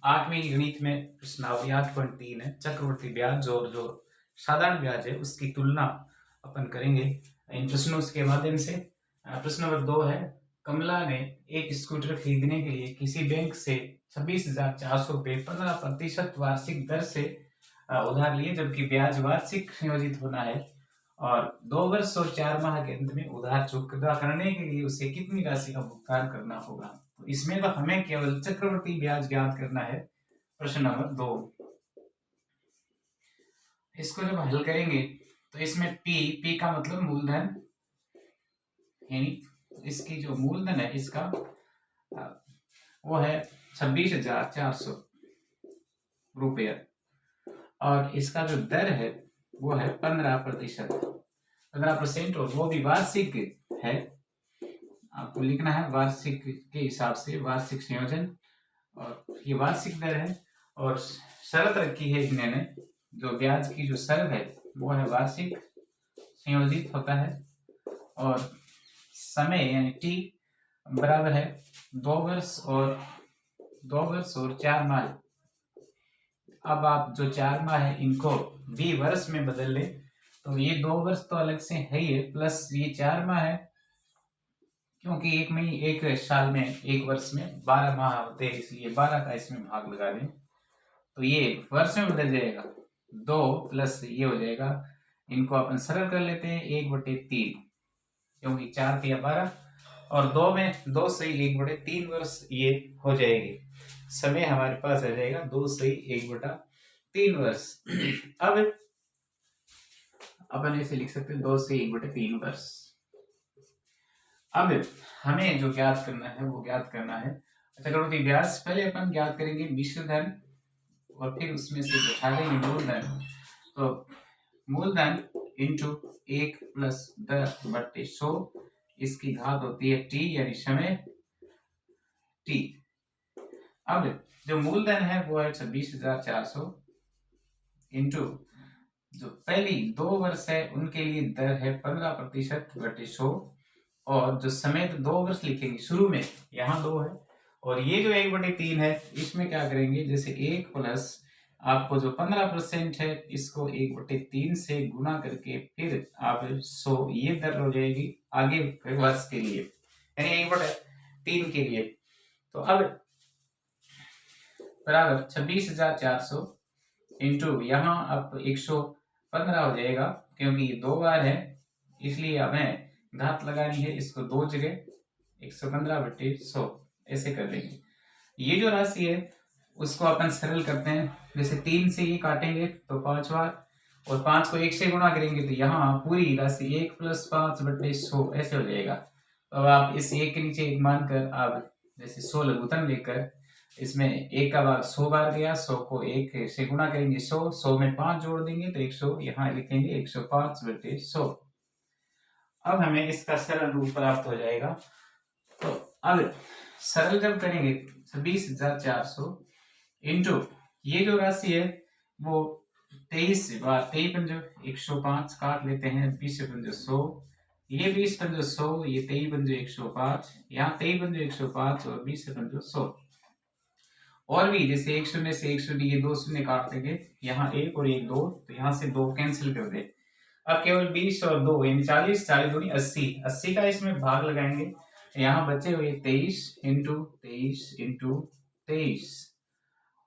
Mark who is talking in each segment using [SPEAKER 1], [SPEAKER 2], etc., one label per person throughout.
[SPEAKER 1] 8वीं गणित में प्रश्नावली 8.3 है, चक्रवृद्धि ब्याज और जो साधारण ब्याज है उसकी तुलना अपन करेंगे इन प्रश्नों के माध्यम से। प्रश्न नंबर 2 है, कमला ने एक स्कूटर खरीदने के लिए किसी बैंक से 26,400 रुपये 15% वार्षिक दर से उधार लिए, जबकि ब्याज वार्षिक संयोजित होना है और 2 वर्ष और 4 माह के अंत में उधार चुकता करने के लिए उसे कितनी राशि का भुगतान करना होगा। तो इसमें तो हमें केवल चक्रवृद्धि ब्याज ज्ञात करना है। प्रश्न नंबर 2, इसको जब हल करेंगे तो इसमें पी का मतलब मूलधन, यानी इसकी जो मूलधन है इसका वो है 26,400 रुपया और इसका जो दर है वो है 15% और वो भी वार्षिक है। आपको लिखना है वार्षिक के हिसाब से, वार्षिक संयोजन, और ये वार्षिक दर है और शर्त रखी है इन्होंने, जो ब्याज की जो शर्त है वो है वार्षिक संयोजित होता है और समय यानी टी बराबर है 2 वर्ष और 4 माह। अब आप जो 4 माह है इनको 20 वर्ष में बदल ले तो ये 2 वर्ष तो अलग से है ही है, प्लस ये 4 माह है, क्योंकि एक साल में, एक वर्ष में 12 माह होते हैं, इसलिए 12 का इसमें भाग लगा दें तो ये वर्ष में बदल जाएगा। 2 प्लस ये हो जाएगा, इनको अपन सरल कर लेते हैं 1/3, क्योंकि 4 या 12 और 2 में 2 से 1/3 वर्ष ये हो जाएगी। समय हमारे पास आ जाएगा 2 से 1/3 वर्ष। अब अपन ऐसे लिख सकते हैं 2 से 1/3 वर्ष। अब हमें जो ज्ञात करना है वो ज्ञात करना है चक्रवृद्धि ब्याज। पहले अपन ज्ञात करेंगे मिश्र धन और फिर उसमें से घटा देंगे मूलधन। तो मूलधन इंटू 1 + 10/100, इसकी घात होती है टी यानी समय टी। अब जो मूलधन है वो है 26,400 इंटू जो पहली 2 वर्ष है उनके लिए दर है 15%/100 और जो समय तो 2 वर्ष लिखेंगे शुरू में, यहाँ 2 है और ये जो 1/3 है इसमें क्या करेंगे, जैसे 1 प्लस आपको जो 15% है इसको 1/3 से गुना करके फिर आप 100, ये दर हो जाएगी आगे वर्ष के लिए, यानी 1/3 के लिए। तो अब बराबर 26,400 इंटू यहाँ अब 115 हो जाएगा, क्योंकि ये 2 बार है इसलिए हमें घात लगानी है, इसको 2 जगह 115/100 ऐसे कर लेंगे। ये जो राशि है उसको अपन सरल करते हैं, जैसे 3 से ये काटेंगे तो 5 बार और 5 को 1 से गुणा करेंगे तो यहाँ पूरी राशि 1 + 5/100 ऐसे हो जाएगा। तो अब आप इस 1 के नीचे 1 मानकर आप जैसे 100 लघुत्तम लेकर इसमें 1 का भाग 100 बार गया, 100 को 1 से गुणा करेंगे 100 में 5 जोड़ देंगे तो 100, यहाँ लिखेंगे 105/100। अब हमें इसका सरल रूप प्राप्त हो जाएगा। तो अब सरल जब करेंगे 26,400 इंटू ये जो राशि है वो 23 बार 23 × 105 काट लेते हैं, 20 × 100, ये 20 × 100, ये 23 × 105, यहाँ 23 × 105 और 20 × 100। और भी जैसे 1 शून्य से 1 शून्य, ये 2 शून्य काट देंगे, यहाँ 1 और 1 2, तो यहाँ से 2 कैंसिल कर दे। अब केवल 20 और 2 यानी 40, 40 दूनी 80, 80 का इसमें भाग लगाएंगे, यहाँ बचे हुए 23 इंटू 23 इंटू 23,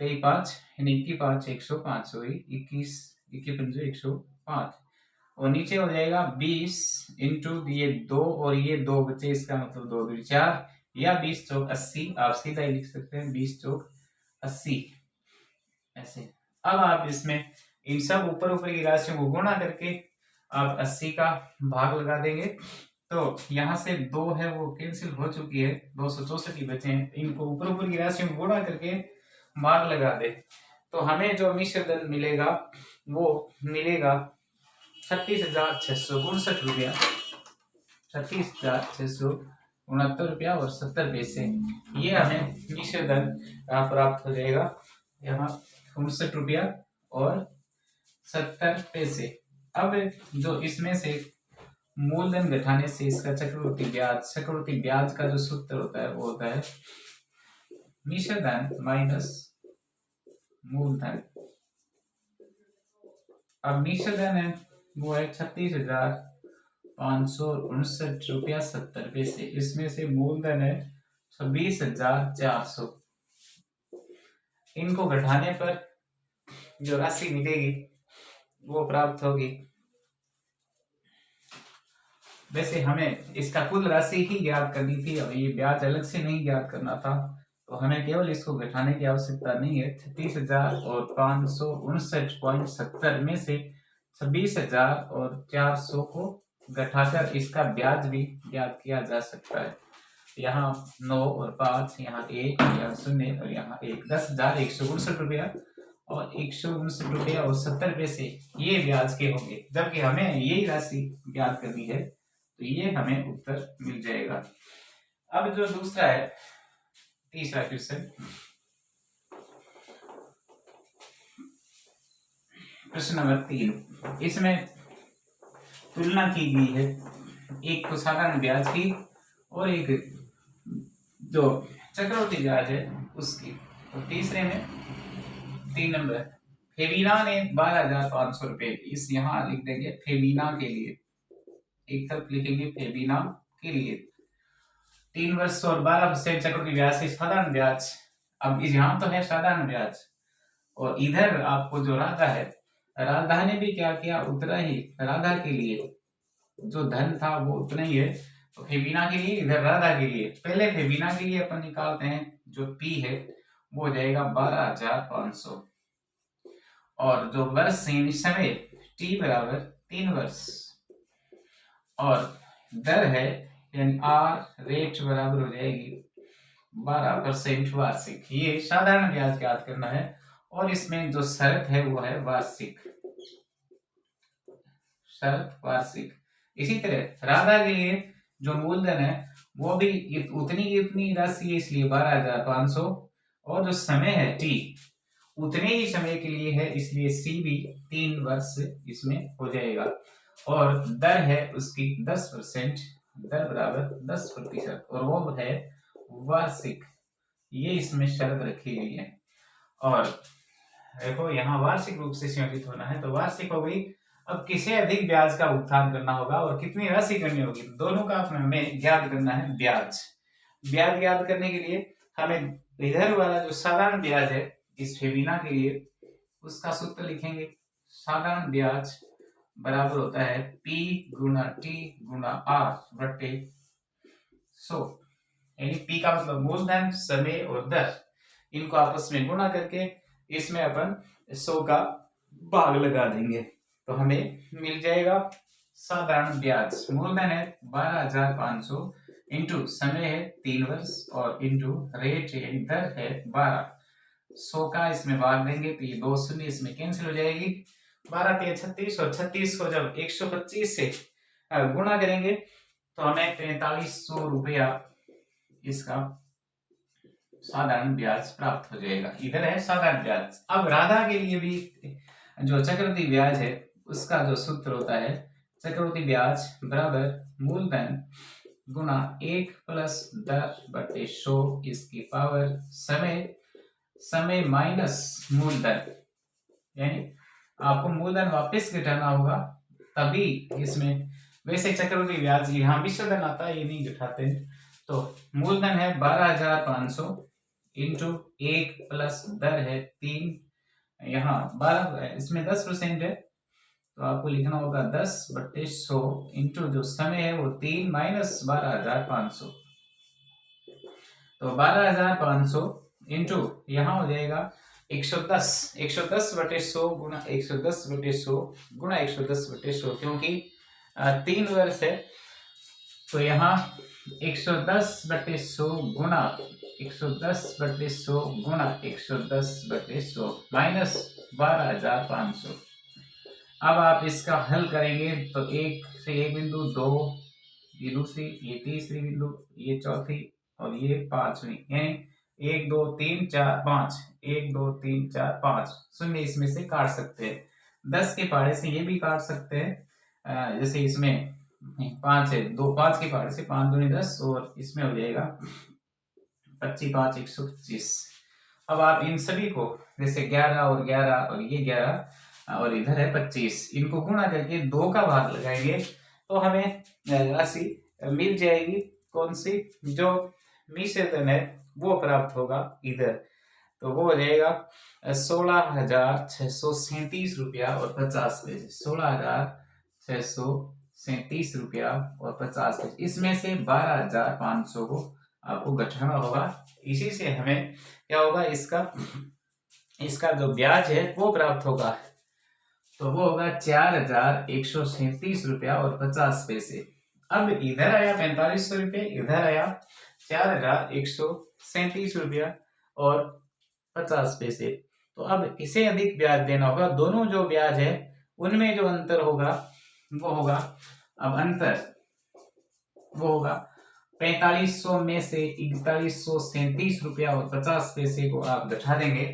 [SPEAKER 1] 5 यानी 21 105, 21 21 105 और नीचे हो जाएगा 20 इंटू ये 2 और ये 2 बचे, इसका मतलब 2 दूनी 4 या 20 चौक 80, आप सीधा ही लिख सकते हैं 20 चौक 80 ऐसे। अब आप इसमेमें इन सब ऊपर की राशियों को गुणा करके आप 80 का भाग लगा देंगे, तो यहाँ से 2 है वो कैंसिल हो चुकी है, 264 ही बचे हैं, इनको ऊपर की राशियों को गुणा करके भाग लगा दे तो हमें जो मिश्र धन मिलेगा वो मिलेगा 36,659 रुपया, 36,669 रुपया और 70 पैसे। ये हमें मिश्र धन प्राप्त हो जाएगा, यहाँ 59 रुपया और 70 पैसे। अब जो इसमें से मूलधन घटाने से इसका चक्रवृद्धि ब्याज का जो सूत्र होता है वो होता है मिश्र धन माइनस मूलधन। अब मिश्रधन है वो है 36,559.70 रुपया। इसमें से मूलधन है 26,400। इनको घटाने पर जो राशि मिलेगी वो प्राप्त होगी। वैसे हमें इसका कुल राशि ही ज्ञात करनी थी, अब ये ब्याज अलग से नहीं ज्ञात करना था, तो हमें केवल इसको घटाने की आवश्यकता नहीं है। 36,559.70 में से 26,400 को घटाकर इसका ब्याज भी ज्ञात किया जा सकता है। यहाँ 9 और 5, यहाँ 1, यहाँ 0 और यहाँ 1, 10,159 रुपया और 159 रुपया और 70 पैसे ये ब्याज के होंगे। जबकि हमें यही राशि ज्ञात करनी है, तो ये हमें उत्तर मिल जाएगा। अब जो दूसरा है, तीसरा क्वेश्चन, प्रश्न नंबर 3, इसमें तुलना की गई है एक तो साधारण ब्याज की और एक जो चक्रवृद्धि ब्याज है उसकी। तो तीसरे में 3 नंबर, फेबीना ने 12,500 रुपए, इस यहाँ लिख देंगे फेबीना के लिए, एक तरफ लिखेंगे फेबीना के लिए 3 वर्ष और 12% चक्रवृद्धि ब्याज से साधारण ब्याज। अब यहाँ तो है साधारण ब्याज और इधर आपको जो राधा है, राधा ने भी क्या किया, उतना ही राधा के लिए जो धन था वो उतना ही है। तो फेबीना के लिए, इधर राधा के लिए, पहले फेबीना के लिए अपन निकालते हैं, जो पी है वो हो जाएगा 12,500 और जो वर्ष समय टी बराबर 3 वर्ष और दर है यानी आर रेट बराबर हो जाएगी 12% वार्षिक। ये साधारण ब्याज ज्ञात करना है और इसमें जो शर्त है वो है वार्षिक, शर्त वार्षिक। इसी तरह राधा के लिए जो मूलधन है वो भी उतनी राशि है, इसलिए 12,500 और जो समय है टी उतने ही समय के लिए है, इसलिए सी भी 3 वर्ष इसमें हो जाएगा और दर है उसकी 10%, दर बराबर 10% और वो है वार्षिक। ये इसमें शर्त रखी गई है और देखो यहाँ वार्षिक रूप से संयोजित होना है, तो वार्षिक हो गई। अब किसे अधिक ब्याज का भुगतान करना होगा और कितनी राशि करनी होगी, दोनों का हमें ज्ञात करना है ब्याज। ब्याज ज्ञात करने के लिए हमें इधर वाला जो साधारण ब्याज है इस फेबीना के लिए, उसका सूत्र लिखेंगे। साधारण ब्याज बराबर होता है P गुना T गुना R बटे 100, यानी P का मतलब मूलधन, समय और दर, इनको आपस में गुणा करके इसमें अपन 100 का भाग लगा देंगे तो हमें मिल जाएगा साधारण ब्याज। मूलधन है 12,500 इंटू समय है 3 वर्ष और इंटू रेट यानी दर है 12, 100 का इसमें भाग देंगे तो ये 2 शून्य इसमें कैंसिल हो जाएगी। 12 के 36 और 36 को जब 125 से गुणा करेंगे तो हमें 4300 रुपया इसका साधारण ब्याज प्राप्त हो जाएगा। इधर है साधारण ब्याज। अब राधा के लिए भी जो चक्रवृद्धि ब्याज है उसका जो सूत्र होता है, चक्रवृद्धि ब्याज बराबर मूलधन गुना 1 प्लस दर बटे 100 इसकी पावर समय माइनस मूलधन, यानी आपको मूलधन वापस घटाना होगा तभी इसमें। वैसे चक्रवृद्धि ब्याज यहाँ मिश्रधन आता है, ये नहीं घटाते। तो मूलधन है 12,500 इंटू 1 प्लस दर है 3, यहाँ 12 इसमें 10% है तो आपको लिखना होगा 10 बटे 100 इंटू जो समय है वो 3 माइनस 12,500, तो 12,500 इंटू यहाँ हो जाएगा 110 बटे 100 गुना 110 बटे 100 गुना 110 बटे 100, क्योंकि 3 वर्ष है तो यहाँ 110 बटे 100 गुना 110 बटे 100 गुना 110 बटे 100 माइनस 12,500। अब आप इसका हल करेंगे तो 1 से 1 बिंदु, 2 ये दूसरी, ये तीसरी बिंदु, ये चौथी और ये पांचवी, यानी 1 2 3 4 5, 1 2 3 4 5 शून्य इसमें से काट सकते हैं। 10 के पहाड़े से ये भी काट सकते हैं, जैसे इसमें 5 है, 2 5 के पहाड़े से 5 दूनी 10 और इसमें हो जाएगा 25 5 125। अब आप इन सभी को जैसे 11 और 11 और ये 11 और इधर है 25, इनको गुणा करके 2 का भाग लगाएंगे तो हमें राशि मिल जाएगी। कौन सी? जो मिश्रधन है वो प्राप्त होगा इधर, तो वो हो जाएगा 16,637 रुपया और 50 पैसे। 16,637 रुपया और 50 पैसे। इसमें से 12,500 को आपको घटाना होगा। इसी से हमें क्या होगा, इसका जो ब्याज है वो प्राप्त होगा, तो वो होगा 4,137 रुपया और 50 पैसे। अब इधर आया 4500 रुपये, इधर आया 4,137 रुपया और 50 पैसे। तो अब इसे अधिक ब्याज देना होगा। दोनों जो ब्याज है उनमें जो अंतर होगा वो होगा, अब अंतर वो होगा 4500 में से 4137 रुपया और 50 पैसे को आप घटा देंगे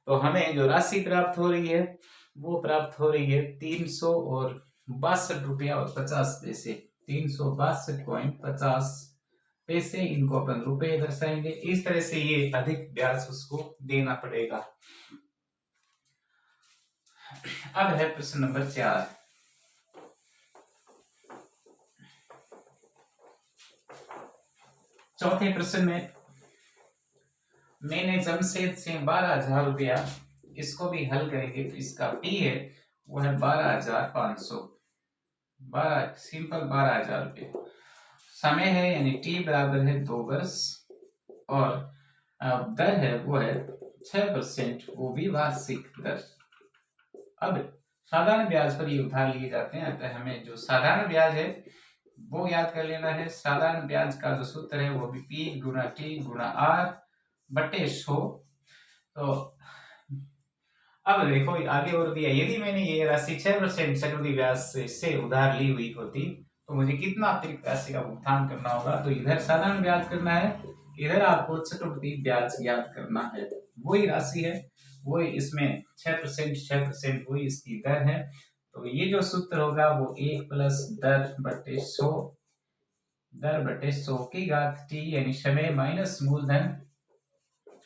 [SPEAKER 1] तो हमें जो राशि प्राप्त हो रही है वो प्राप्त हो रही है 362 रुपया और 50 पैसे। 362.50 पैसे, इनको अपन रुपए दर्शाएंगे। इस तरह से ये अधिक ब्याज उसको देना पड़ेगा। अब है प्रश्न नंबर 4। चौथे प्रश्न में मैंने जमशेद से 12,000 रुपया, इसको भी हल करेंगे तो इसका P है वो है 12,500, 12,000 रुपये। समय है यानी T बराबर है 2 वर्ष और दर है वो है 6%, वो भी वार्षिक दर। अब साधारण ब्याज पर ये उधार लिए जाते हैं, अतः हमें जो साधारण ब्याज है वो याद कर लेना है। साधारण ब्याज का जो सूत्र है वो भी P गुणा T गुणा R बटे 100। तो अब देखो आगे और दिया, यदि मैंने ये राशि 6% चक्रवृद्धि ब्याज से उधार ली हुई होती तो मुझे कितना अतिरिक्त राशि का भुगतान करना होगा। तो इधर साधारण ब्याज करना है, इधर आपको चक्रवृद्धि ब्याज याद करना है। वही राशि है, वही इसमें 6% वही इसकी दर है। तो ये जो सूत्र होगा वो 1 प्लस दर बटे 100 की घात T यानी समय माइनस मूलधन,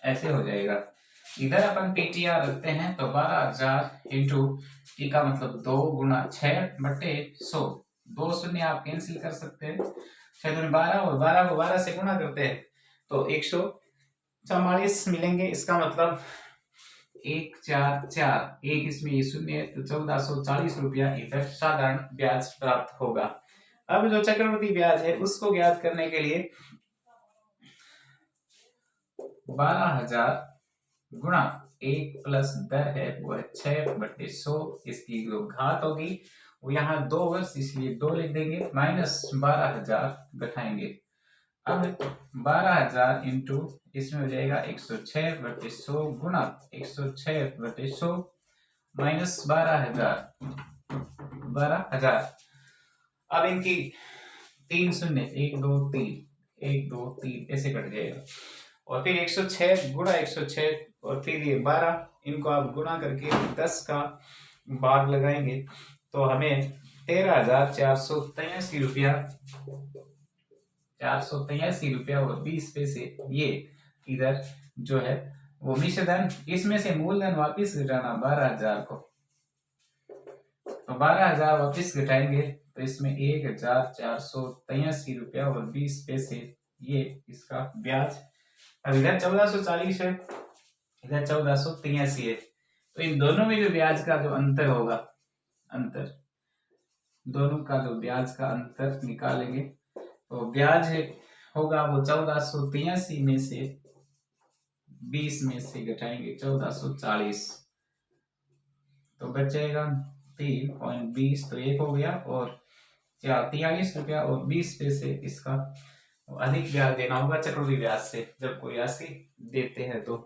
[SPEAKER 1] ऐसे हो जाएगा। इधर अपन PTR रखते हैं तो 12,000 इंटू T का मतलब 2 गुणा 6 बटे 100। 2 शून्य आप कैंसिल कर सकते हैं, 6 दूनी 12 और 12 को 12 से गुणा करते हैं तो 144 मिलेंगे। इसका मतलब 144, एक इसमें ये शून्य है तो 1440 रुपया इधर साधारण ब्याज प्राप्त होगा। अब जो चक्रवृद्धि ब्याज है उसको ज्ञात करने के लिए 12,000 गुणा 1 प्लस दर है वो है 6 बटे 100, इसकी जो घात होगी वो यहाँ 2 वर्ष इसलिए 2 लिख देंगे, माइनस 12,000 घटाएंगे। अब 12,000 इंटू इसमें हो जाएगा 106 बटे 100 गुणा 106 बटे 100 माइनस 12,000। अब इनकी 3 शून्य 1 2 3 ऐसे कट जाएगा और फिर 106 गुणा 106 और फिर ये 12, इनको आप गुणा करके 10 का भाग लगाएंगे तो हमें 13,483 रुपया, 483 रुपया और 20 पैसे ये इधर जो है वो मिश्रधन। इसमें से मूलधन वापिस घटाना 12,000 को, तो 12,000 वापिस घटाएंगे तो इसमें 1,483 रुपया और 20 पैसे ये इसका ब्याज। अब इधर 1440 है, इधर 1483 है, तो इन दोनों में जो ब्याज का जो अंतर होगा, दोनों का जो ब्याज का अंतर निकालेंगे तो ब्याज होगा वो 1483 में से 20 में से घटाएंगे 1440 तो बचेगा 3.20, तो 1 हो गया और 43 रुपया और 20 पैसे इसका अधिक ब्याज देना होगा चक्रवृद्धि ब्याज से जब कोई राशि देते हैं तो।